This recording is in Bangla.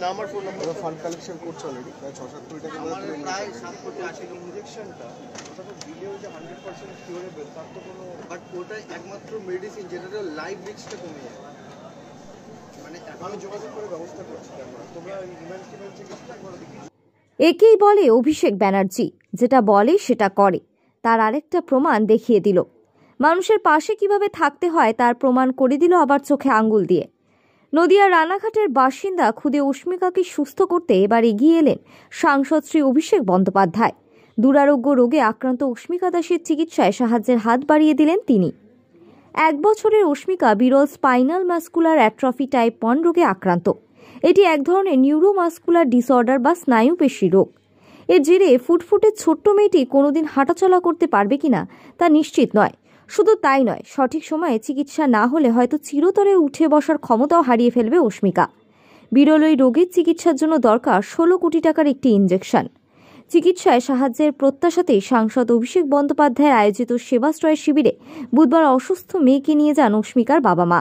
নাম আর ফোন নাম্বার ফান্ড কালেকশন করছে অলরেডি প্রায় 6-7 কোটি টাকা আমাদের প্রায় 7 কোটি আসে ইনজেকশনটা ওটা তো দিলেও যে 100% কিউরেবল তার তো কোনো বাট ওটাই একমাত্র মেডিসিন যেটাতে লাইফ রিস্কটা কমে যায় মানে এখন যোগাযোগ করে ব্যবস্থা করছি আমরা তোমরা ইমার্জেন্সি চিকিৎসা একবার দেখি। একেই বলে অভিষেক ব্যানার্জি, যেটা বলে সেটা করে। তার আরেকটা প্রমাণ দেখিয়ে দিল। মানুষের পাশে কিভাবে থাকতে হয় তার প্রমাণ করে দিল আবার চোখে আঙ্গুল দিয়ে। নদিয়ার রানাঘাটের বাসিন্দা খুদে অস্মিকাকে সুস্থ করতে এবার এগিয়ে এলেন সাংসদ শ্রী অভিষেক বন্দ্যোপাধ্যায়। দুরারোগ্য রোগে আক্রান্ত অস্মিকা দাসের চিকিৎসায় সাহায্যের হাত বাড়িয়ে দিলেন তিনি। 1 বছরের অস্মিকা বিরল স্পাইনাল মাস্কুলার অ্যাট্রফি টাইপ 1 রোগে আক্রান্ত। এটি এক ধরনের নিউরোমাস্কুলার ডিসঅর্ডার বা স্নায়ুপেশী রোগ। এর জেরে ফুটফুটে ছোট্ট মেয়েটি কোনোদিন হাঁটাচলা করতে পারবে কিনা তা নিশ্চিত নয়। শুধু তাই নয়, সঠিক সময়ে চিকিৎসা না হলে হয়তো চিরতরে উঠে বসার ক্ষমতাও হারিয়ে ফেলবে অস্মিকা। বিরল এই রোগের চিকিৎসার জন্য দরকার 16 কোটি টাকার একটি ইনজেকশন। চিকিৎসায় সাহায্যের প্রত্যাশাতেই সাংসদ অভিষেক বন্দ্যোপাধ্যায়ের আয়োজিত সেবাশ্রয় শিবিরে বুধবার অসুস্থ মেয়েকে নিয়ে যান অস্মিকার বাবা মা।